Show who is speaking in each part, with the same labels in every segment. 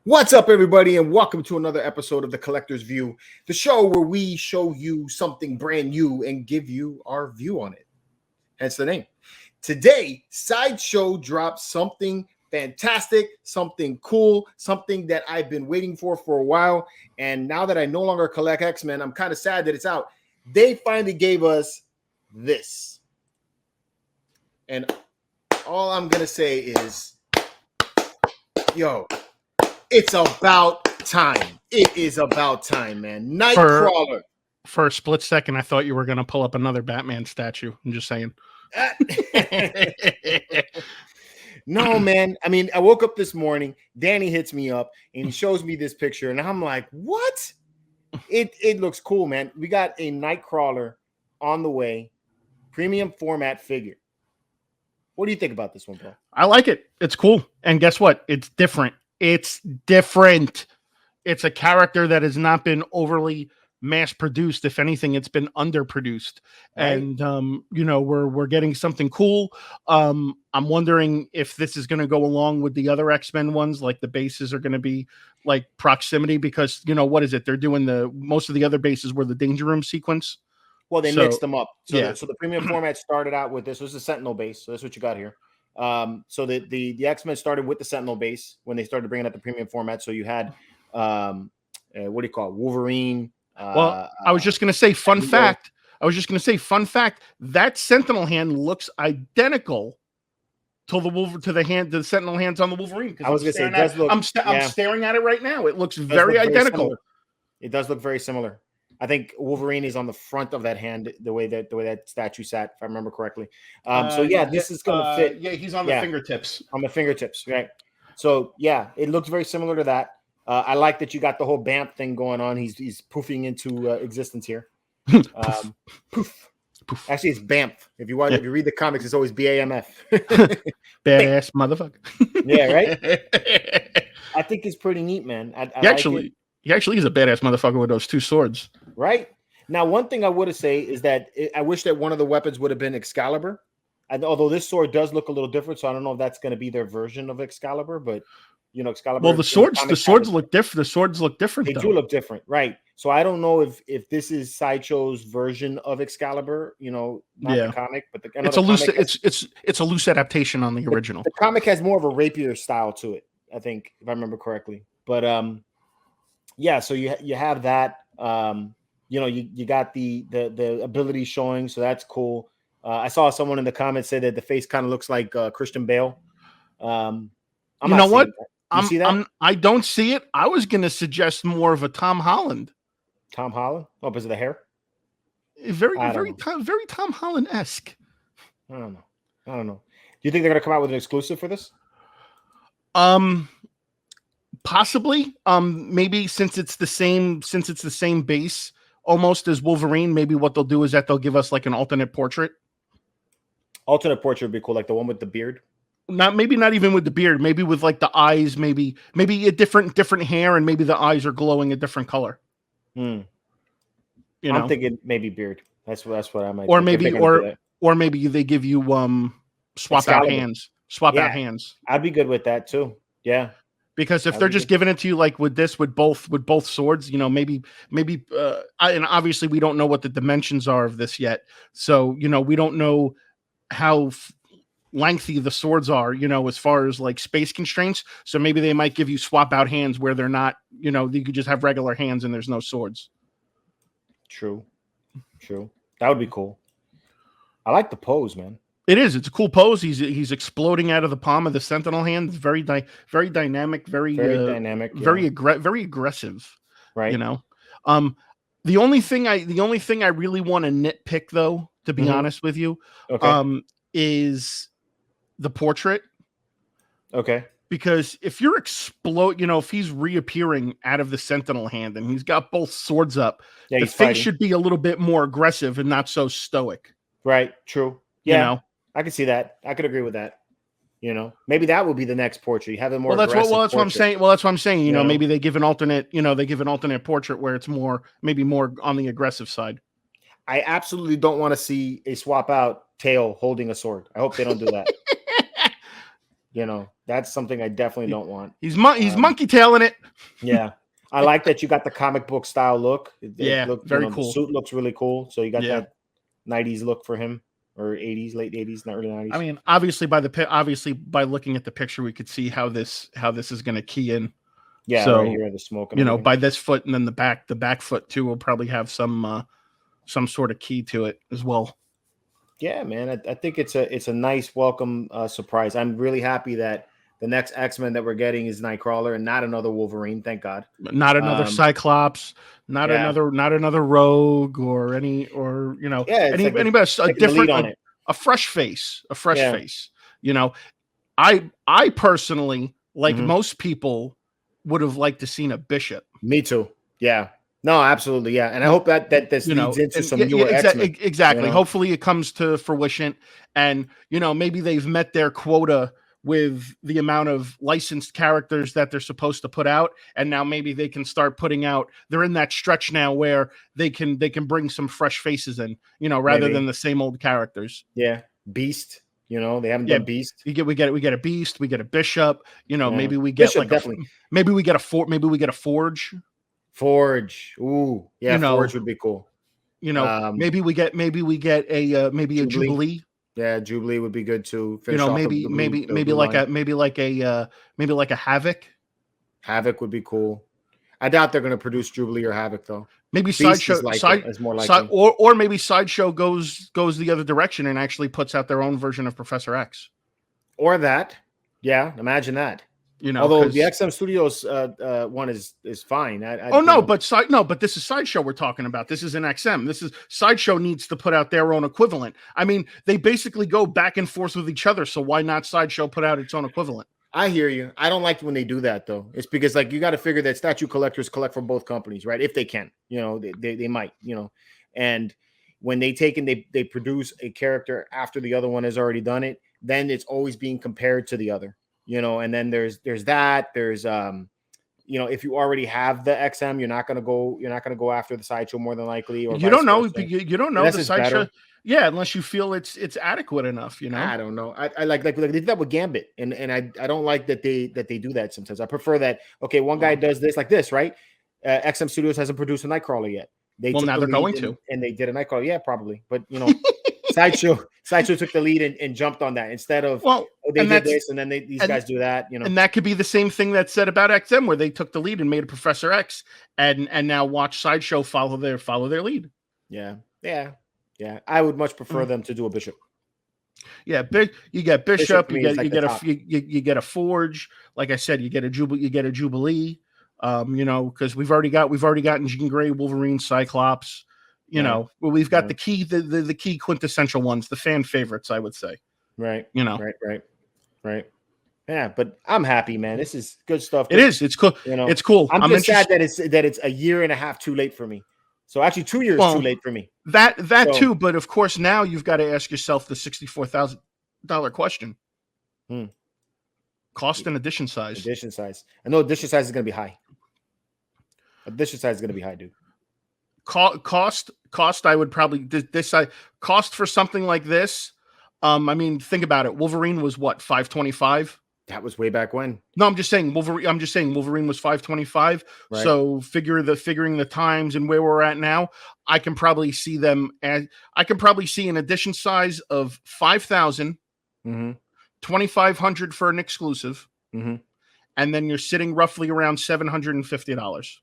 Speaker 1: What's up, everybody, and welcome to another episode of The Collector's View, the show where we show you something brand new and give you our view on it. Hence the name. Today, Sideshow drops something fantastic, something cool, something that I've been waiting for a while. And now that I no longer collect X-Men, I'm kind of sad that it's out. They finally gave us this. And all I'm going to say is, yo, it's about time. It is about time, man. Nightcrawler.
Speaker 2: For a split second, I thought you were going to pull up another Batman statue. I'm just saying.
Speaker 1: No, man. I mean, I woke up this morning. Danny hits me up and he shows me this picture, and I'm like, what? It looks cool, man. We got a Nightcrawler on the way, premium format figure. What do you think about this one, bro?
Speaker 2: I like it. It's cool. And guess what? It's different. It's different. It's a character that has not been overly mass produced. If anything, it's been underproduced. Right. And we're getting something cool. I'm wondering if this is going to go along with the other X-Men ones, like the bases are going to be like proximity, because what is it? They're doing most of the other bases were the Danger Room sequence.
Speaker 1: Well, they mixed them up. So the premium format started out with this. This is a Sentinel base. So that's what you got here. So the X-Men started with the Sentinel base when they started bringing out the premium format. So you had what do you call it? Wolverine.
Speaker 2: I was just going to say fun fact. That Sentinel hand looks identical to the Sentinel hands on the Wolverine.
Speaker 1: I was going to say, it does look,
Speaker 2: I'm staring at it right now. It looks very identical.
Speaker 1: It does look very similar. I think Wolverine is on the front of that hand, the way that statue sat, if I remember correctly. This is going to fit.
Speaker 2: Yeah, he's on the fingertips.
Speaker 1: On the fingertips, right? So yeah, it looks very similar to that. I like that you got the whole BAMF thing going on. He's poofing into existence here. Poof. Actually, it's BAMF. If you read the comics, it's always BAMF.
Speaker 2: Badass motherfucker.
Speaker 1: Yeah, right. I think it's pretty neat, man.
Speaker 2: He actually is a badass motherfucker with those two swords.
Speaker 1: Right. Now, one thing I would say is that I wish that one of the weapons would have been Excalibur. Although this sword does look a little different, so I don't know if that's going to be their version of Excalibur, but Excalibur.
Speaker 2: Well, the swords look different. The swords look different.
Speaker 1: They do look different, right? So I don't know if this is Sideshow's version of Excalibur. Not the comic, but
Speaker 2: it's a loose adaptation on the original.
Speaker 1: The comic has more of a rapier style to it, I think, if I remember correctly. But so you have that. You got the ability showing, so that's cool. I saw someone in the comments say that the face kind of looks like Christian Bale.
Speaker 2: I don't see it. I was going to suggest more of a Tom Holland.
Speaker 1: Tom Holland? Oh, because of the hair?
Speaker 2: Very Tom Holland-esque.
Speaker 1: I don't know. Do you think they're going to come out with an exclusive for this?
Speaker 2: Possibly. Maybe since it's the same base almost as Wolverine, maybe what they'll do is that they'll give us like an alternate portrait.
Speaker 1: Alternate portrait would be cool, like the one with the beard.
Speaker 2: Not even with the beard, maybe with like the eyes, maybe a different hair, and maybe the eyes are glowing a different color.
Speaker 1: I'm thinking maybe beard. That's what I might.
Speaker 2: Or maybe they give you swap out hands. Out hands.
Speaker 1: I'd be good with that too. Yeah.
Speaker 2: Because if they're just giving it to you like with both swords, maybe and obviously we don't know what the dimensions are of this yet. So, we don't know how lengthy the swords are, as far as like space constraints. So maybe they might give you swap out hands where they're not, you could just have regular hands and there's no swords.
Speaker 1: True. That would be cool. I like the pose, man.
Speaker 2: It is. It's a cool pose. He's exploding out of the palm of the Sentinel hand. It's very dynamic, very dynamic, very aggressive.
Speaker 1: Right.
Speaker 2: The only thing I really want to nitpick, though, to be honest with you, is the portrait.
Speaker 1: Okay.
Speaker 2: Because if you're if he's reappearing out of the Sentinel hand and he's got both swords up, the face should be a little bit more aggressive and not so stoic.
Speaker 1: Right. True. Yeah. I can see that. I could agree with that. Maybe that would be the next portrait. You have a more.
Speaker 2: That's what I'm saying. Well, that's what I'm saying. Maybe they give an alternate. They give an alternate portrait where it's maybe more on the aggressive side.
Speaker 1: I absolutely don't want to see a swap out tail holding a sword. I hope they don't do that. You know, that's something I definitely don't want.
Speaker 2: He's monkey tailing it.
Speaker 1: Yeah. I like that you got the comic book style look.
Speaker 2: Yeah, very cool.
Speaker 1: The suit looks really cool. So you got that 90s look for him, or 80s, late 80s, not early 90s.
Speaker 2: I mean, obviously by looking at the picture, we could see how this is going to key in.
Speaker 1: Yeah,
Speaker 2: so,
Speaker 1: right here, the smoke. And
Speaker 2: you know, by this foot and then the back foot too will probably have some sort of key to it as well.
Speaker 1: Yeah, man, I think it's a nice welcome surprise. I'm really happy that the next X-Men that we're getting is Nightcrawler and not another Wolverine. Thank God.
Speaker 2: Not another Cyclops, not another Rogue or anybody, a different, a fresh face, face. You know, I personally, like most people, would have liked to seen a Bishop.
Speaker 1: Me too. Yeah. No, absolutely. Yeah. And I hope that this leads into some newer X-Men.
Speaker 2: Exactly. You know? Hopefully it comes to fruition, and, you know, maybe they've met their quota with the amount of licensed characters that they're supposed to put out. And now maybe they can start putting out, they're in that stretch now where they can bring some fresh faces in, you know, rather than the same old characters.
Speaker 1: Yeah. Beast, you know, they haven't done Beast.
Speaker 2: We get a Beast, we get a Bishop, you know, maybe we get Bishop, maybe we get a Forge.
Speaker 1: Forge. Ooh. Yeah, you know, Forge would be cool.
Speaker 2: You know, maybe we get a Jubilee.
Speaker 1: Yeah, Jubilee would be good too.
Speaker 2: You know, maybe like a Havoc.
Speaker 1: Havoc would be cool. I doubt they're going to produce Jubilee or Havoc though.
Speaker 2: Maybe Sideshow is more likely. Or maybe Sideshow goes the other direction and actually puts out their own version of Professor X.
Speaker 1: Or that. Yeah, imagine that. You know, although the XM Studios one is fine.
Speaker 2: But this is Sideshow we're talking about. This is an XM. This is Sideshow needs to put out their own equivalent. I mean, they basically go back and forth with each other. So why not Sideshow put out its own equivalent?
Speaker 1: I hear you. I don't like when they do that though. It's because like you got to figure that statue collectors collect from both companies, right? If they can, you know, they might, you know, and when they take and they produce a character after the other one has already done it, then it's always being compared to the other. You know, and then there's you know, if you already have the XM, you're not gonna go after the Sideshow more than likely. Or
Speaker 2: you don't know the Sideshow. Yeah, unless you feel it's adequate enough, you know.
Speaker 1: I don't know. I like they did that with Gambit, and I don't like that they do that sometimes. I prefer that. Okay, one guy does this like this, right? XM Studios hasn't produced a Nightcrawler yet.
Speaker 2: Now they're going to,
Speaker 1: and they did a Nightcrawler. Yeah, probably, but you know. Sideshow took the lead and jumped on that instead of they did this and then these guys do that, you know.
Speaker 2: And that could be the same thing that's said about XM, where they took the lead and made a Professor X, and now watch Sideshow follow their lead.
Speaker 1: Yeah. I would much prefer them to do a Bishop.
Speaker 2: Yeah, you get Bishop, you get a Forge. Like I said, you get a Jubilee. You know, because we've already gotten Jean Grey, Wolverine, Cyclops. You know, we've got the key quintessential ones, the fan favorites, I would say.
Speaker 1: Right.
Speaker 2: You know.
Speaker 1: Right. Yeah, but I'm happy, man. This is good stuff.
Speaker 2: It is. It's cool. You know, it's cool.
Speaker 1: I'm just sad that it's a year and a half too late for me. So actually 2 years too late for me.
Speaker 2: That too, but of course now you've got to ask yourself the $64,000 question. Cost and edition size.
Speaker 1: I know edition size is going to be high. Edition size is going to be high, dude.
Speaker 2: Cost. I would probably this cost for something like this. I mean, think about it. Wolverine was what, $525?
Speaker 1: That was way back when.
Speaker 2: No, I'm just saying Wolverine was $525. Right. So figuring the times and where we're at now, I can probably see an edition size of 5,000, 2,500 for an exclusive, and then you're sitting roughly around $750.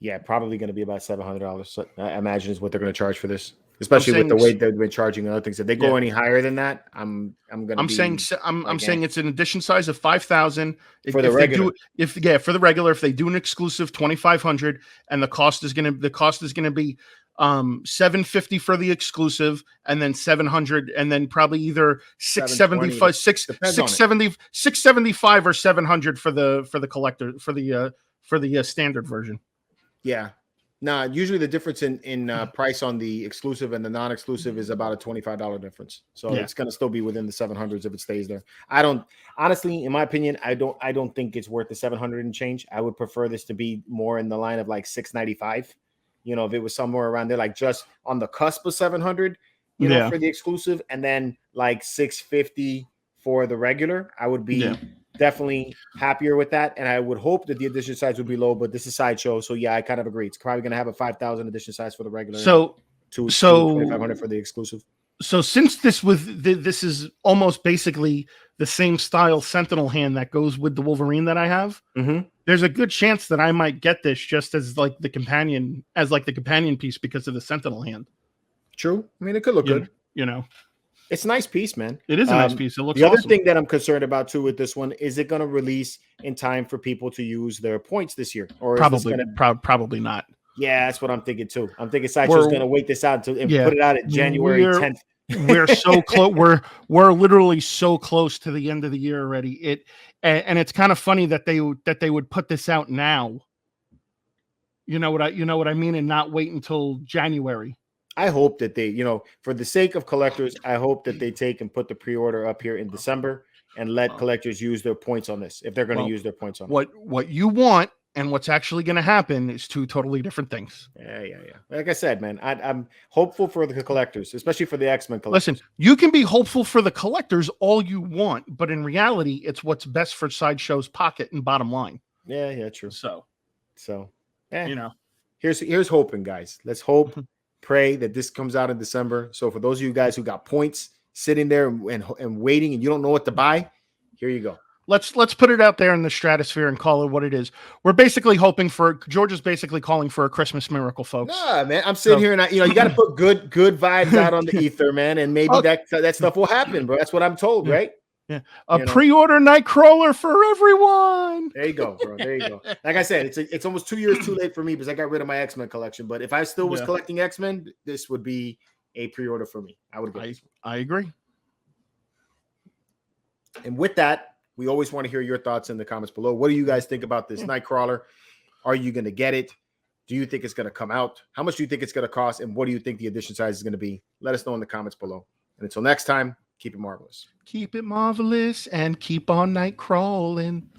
Speaker 1: Yeah, probably going to be about $700. So I imagine is what they're going to charge for this, especially with the way they've been charging other things. If they go any higher than that, I'm saying it's an edition size of 5,000 for the regular.
Speaker 2: For the regular, if they do an exclusive 2,500, and the cost is going to be $750 for the exclusive, and then $700, and then probably either $675 or $700 for the collector for the standard version.
Speaker 1: Yeah. Nah, usually the difference in price on the exclusive and the non-exclusive is about a $25 difference. So it's going to still be within the 700s if it stays there. Honestly, in my opinion, I don't think it's worth the 700 and change. I would prefer this to be more in the line of like 695. You know, if it was somewhere around there, like just on the cusp of 700, you know, for the exclusive, and then like 650 for the regular, I would be definitely happier with that. And I would hope that the edition size would be low, but this is Sideshow. So yeah, I kind of agree. It's probably going to have a 5,000 edition size for the regular.
Speaker 2: So
Speaker 1: 2,500 for the exclusive.
Speaker 2: So since this is almost basically the same style Sentinel hand that goes with the Wolverine that I have, there's a good chance that I might get this just as like the companion piece because of the Sentinel hand.
Speaker 1: True. I mean, it could look good.
Speaker 2: You know,
Speaker 1: it's a nice piece, man.
Speaker 2: It is a nice piece. It looks
Speaker 1: the
Speaker 2: awesome.
Speaker 1: other thing that I'm concerned about too with this one is it going to release in time for people to use their points this year, or
Speaker 2: probably not.
Speaker 1: Yeah, that's what I'm thinking too. I'm thinking Sideshow's going to wait this out and put it out at January 10th.
Speaker 2: We're so close. We're literally so close to the end of the year already. And it's kind of funny that they would put this out now. You know what I mean, and not wait until January.
Speaker 1: I hope that they, for the sake of collectors, I hope that they take and put the pre-order up here in December and let collectors use their points on this if they're going to use their points on it.
Speaker 2: What you want and what's actually going to happen is two totally different things.
Speaker 1: Yeah. Like I said, man, I'm hopeful for the collectors, especially for the X-Men collectors.
Speaker 2: Listen, you can be hopeful for the collectors all you want, but in reality, it's what's best for Sideshow's pocket and bottom line.
Speaker 1: Yeah, true.
Speaker 2: So,
Speaker 1: here's hoping, guys. Let's hope, pray that this comes out in December. So for those of you guys who got points sitting there and waiting and you don't know what to buy, here you go.
Speaker 2: Let's put it out there in the stratosphere and call it what it is. We're basically hoping for George is basically calling for a Christmas miracle, folks.
Speaker 1: Nah, man, I'm sitting here and you got to put good vibes out on the ether, man, and maybe that stuff will happen, bro. That's what I'm told, right?
Speaker 2: Yeah, pre-order Nightcrawler for everyone.
Speaker 1: There you go, bro. There you go. Like I said, it's almost 2 years too late for me because I got rid of my X-Men collection. But if I still was collecting X-Men, this would be a pre-order for me. I would get
Speaker 2: I agree.
Speaker 1: And with that, we always want to hear your thoughts in the comments below. What do you guys think about this Nightcrawler? Are you going to get it? Do you think it's going to come out? How much do you think it's going to cost? And what do you think the edition size is going to be? Let us know in the comments below. And until next time, keep it marvelous.
Speaker 2: Keep it marvelous and keep on night crawling.